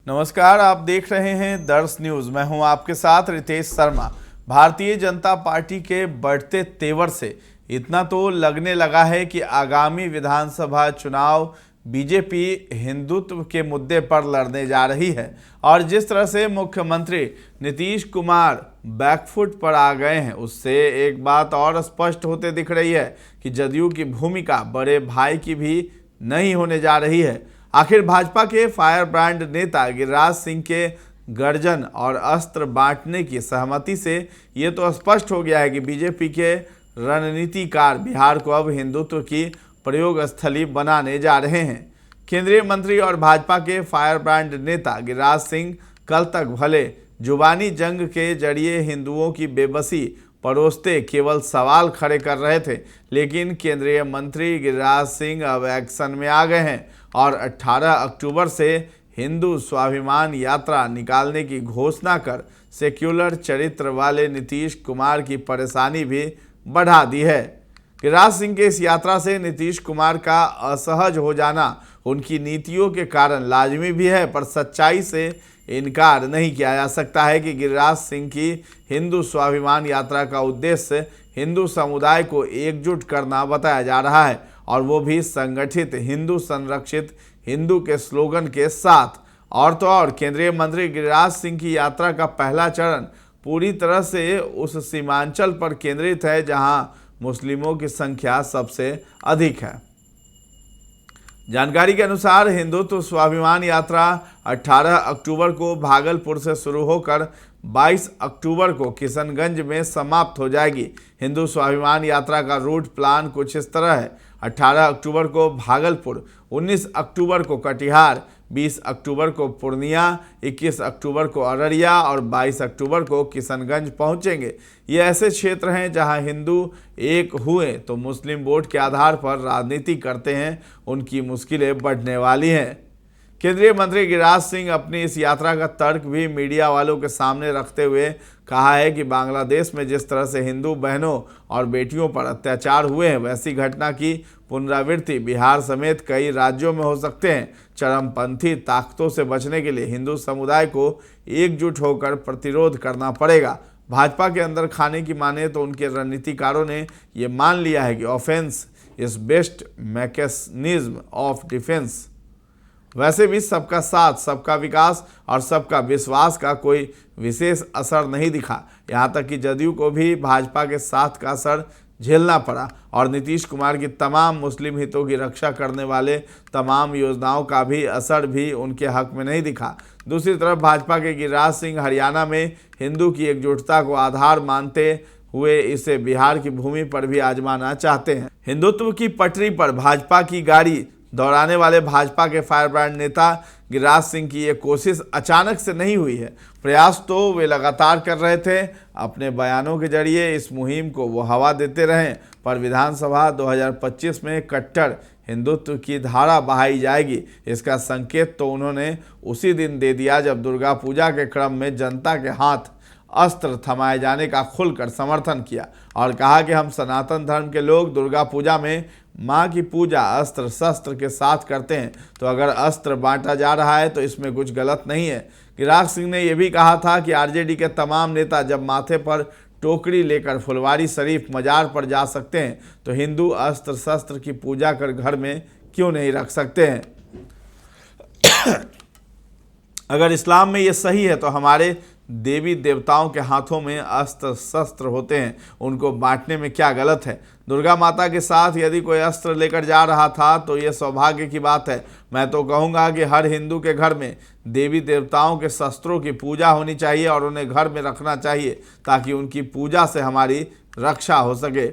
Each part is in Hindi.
नमस्कार, आप देख रहे हैं दर्श न्यूज। मैं हूं आपके साथ रितेश शर्मा। भारतीय जनता पार्टी के बढ़ते तेवर से इतना तो लगने लगा है कि आगामी विधानसभा चुनाव बीजेपी हिंदुत्व के मुद्दे पर लड़ने जा रही है और जिस तरह से मुख्यमंत्री नीतीश कुमार बैकफुट पर आ गए हैं, उससे एक बात और स्पष्ट होते दिख रही है कि जदयू की भूमिका बड़े भाई की भी नहीं होने जा रही है। आखिर भाजपा के फायर ब्रांड नेता गिरिराज सिंह के गर्जन और अस्त्र बांटने की सहमति से ये तो स्पष्ट हो गया है कि बीजेपी के रणनीतिकार बिहार को अब हिंदुत्व की प्रयोग स्थली बनाने जा रहे हैं। केंद्रीय मंत्री और भाजपा के फायर ब्रांड नेता गिरिराज सिंह कल तक भले जुबानी जंग के जरिए हिंदुओं की बेबसी परोसते केवल सवाल खड़े कर रहे थे, लेकिन केंद्रीय मंत्री गिरिराज सिंह अब एक्शन में आ गए हैं और 18 अक्टूबर से हिंदू स्वाभिमान यात्रा निकालने की घोषणा कर सेक्युलर चरित्र वाले नीतीश कुमार की परेशानी भी बढ़ा दी है। गिरिराज सिंह के इस यात्रा से नीतीश कुमार का असहज हो जाना उनकी नीतियों के कारण लाजमी भी है, पर सच्चाई से इनकार नहीं किया जा सकता है कि गिरिराज सिंह की हिंदू स्वाभिमान यात्रा का उद्देश्य हिंदू समुदाय को एकजुट करना बताया जा रहा है, और वो भी संगठित हिंदू संरक्षित हिंदू के स्लोगन के साथ। और तो और केंद्रीय मंत्री गिरिराज सिंह की यात्रा का पहला चरण पूरी तरह से उस सीमांचल पर केंद्रित है जहां मुस्लिमों की संख्या सबसे अधिक है। जानकारी के अनुसार हिंदुत्व स्वाभिमान यात्रा 18 अक्टूबर को भागलपुर से शुरू होकर 22 अक्टूबर को किशनगंज में समाप्त हो जाएगी। हिंदू स्वाभिमान यात्रा का रूट प्लान कुछ इस तरह है: 18 अक्टूबर को भागलपुर, 19 अक्टूबर को कटिहार, 20 अक्टूबर को पूर्णिया, 21 अक्टूबर को अररिया और 22 अक्टूबर को किशनगंज पहुंचेंगे। ये ऐसे क्षेत्र हैं जहां हिंदू एक हुए तो मुस्लिम वोट के आधार पर राजनीति करते हैं, उनकी मुश्किलें बढ़ने वाली हैं। केंद्रीय मंत्री गिरिराज सिंह अपनी इस यात्रा का तर्क भी मीडिया वालों के सामने रखते हुए कहा है कि बांग्लादेश में जिस तरह से हिंदू बहनों और बेटियों पर अत्याचार हुए हैं, वैसी घटना की पुनरावृत्ति बिहार समेत कई राज्यों में हो सकते हैं। चरमपंथी ताकतों से बचने के लिए हिंदू समुदाय को एकजुट होकर प्रतिरोध करना पड़ेगा। भाजपा के अंदर खाने की माने तो उनके रणनीतिकारों ने ये मान लिया है कि offence is best mechanism of defence. वैसे भी सबका साथ, सबका विकास और सबका विश्वास का कोई विशेष असर नहीं दिखा। यहाँ तक कि जदयू को भी भाजपा के साथ का असर झेलना पड़ा और नीतीश कुमार की तमाम मुस्लिम हितों की रक्षा करने वाले तमाम योजनाओं का भी असर भी उनके हक में नहीं दिखा। दूसरी तरफ भाजपा के गिरिराज सिंह हरियाणा में हिंदू की एकजुटता को आधार मानते हुए इसे बिहार की भूमि पर भी आजमाना चाहते हैं। हिंदुत्व की पटरी पर भाजपा की गाड़ी दौड़ाने वाले भाजपा के फायर ब्रांड नेता गिरिराज सिंह की ये कोशिश अचानक से नहीं हुई है। प्रयास तो वे लगातार कर रहे थे। अपने बयानों के जरिए इस मुहिम को वो हवा देते रहे, पर विधानसभा 2025 में कट्टर हिंदुत्व की धारा बहाई जाएगी, इसका संकेत तो उन्होंने उसी दिन दे दिया जब दुर्गा पूजा के क्रम में जनता के हाथ अस्त्र थमाए जाने का खुलकर समर्थन किया और कहा कि हम सनातन धर्म के लोग दुर्गा पूजा में माँ की पूजा अस्त्र शस्त्र के साथ करते हैं, तो अगर अस्त्र बांटा जा रहा है तो इसमें कुछ गलत नहीं है। गिरिराज सिंह ने यह भी कहा था कि आरजेडी के तमाम नेता जब माथे पर टोकरी लेकर फुलवारी शरीफ मजार पर जा सकते हैं, तो हिंदू अस्त्र शस्त्र की पूजा कर घर में क्यों नहीं रख सकते हैं। अगर इस्लाम में ये सही है तो हमारे देवी देवताओं के हाथों में अस्त्र शस्त्र होते हैं, उनको बांटने में क्या गलत है। दुर्गा माता के साथ यदि कोई अस्त्र लेकर जा रहा था तो ये सौभाग्य की बात है। मैं तो कहूँगा कि हर हिंदू के घर में देवी देवताओं के शस्त्रों की पूजा होनी चाहिए और उन्हें घर में रखना चाहिए ताकि उनकी पूजा से हमारी रक्षा हो सके।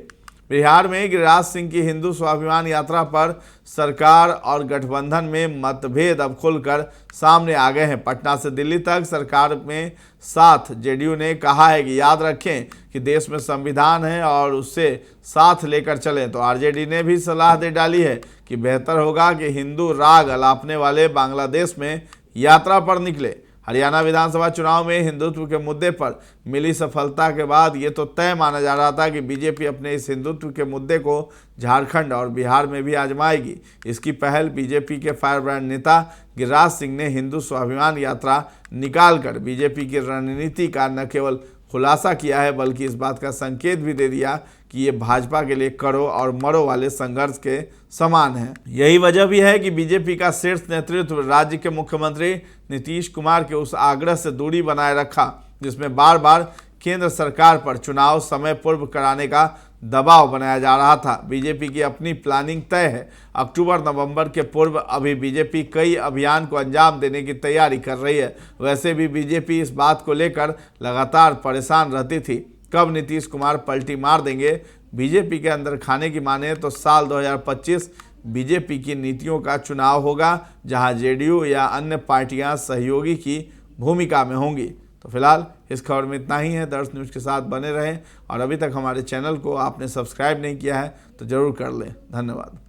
बिहार में गिरिराज सिंह की हिंदू स्वाभिमान यात्रा पर सरकार और गठबंधन में मतभेद अब खुलकर सामने आ गए हैं। पटना से दिल्ली तक सरकार में साथ जेडीयू ने कहा है कि याद रखें कि देश में संविधान है और उससे साथ लेकर चलें, तो आरजेडी ने भी सलाह दे डाली है कि बेहतर होगा कि हिंदू राग अलापने वाले बांग्लादेश में यात्रा पर निकले। हरियाणा विधानसभा चुनाव में हिंदुत्व के मुद्दे पर मिली सफलता के बाद ये तो तय माना जा रहा था कि बीजेपी अपने इस हिंदुत्व के मुद्दे को झारखंड और बिहार में भी आजमाएगी। इसकी पहल बीजेपी के फायरब्रांड नेता गिरिराज सिंह ने हिंदू स्वाभिमान यात्रा निकालकर बीजेपी की रणनीति का न केवल खुलासा किया है बल्कि इस बात का संकेत भी दे दिया कि ये भाजपा के लिए करो और मरो वाले संघर्ष के समान है। यही वजह भी है कि बीजेपी का शीर्ष नेतृत्व राज्य के मुख्यमंत्री नीतीश कुमार के उस आग्रह से दूरी बनाए रखा जिसमें बार बार केंद्र सरकार पर चुनाव समय पूर्व कराने का दबाव बनाया जा रहा था। बीजेपी की अपनी प्लानिंग तय है। अक्टूबर-नवंबर के पूर्व अभी बीजेपी कई अभियान को अंजाम देने की तैयारी कर रही है। वैसे भी बीजेपी इस बात को लेकर लगातार परेशान रहती थी कब नीतीश कुमार पलटी मार देंगे। बीजेपी के अंदर खाने की माने तो साल 2025 बीजेपी की नीतियों का चुनाव होगा जहां जेडीयू या अन्य पार्टियां सहयोगी की भूमिका में होंगी। तो फिलहाल इस खबर में इतना ही है। दर्श न्यूज़ के साथ बने रहें और अभी तक हमारे चैनल को आपने सब्सक्राइब नहीं किया है तो ज़रूर कर लें। धन्यवाद।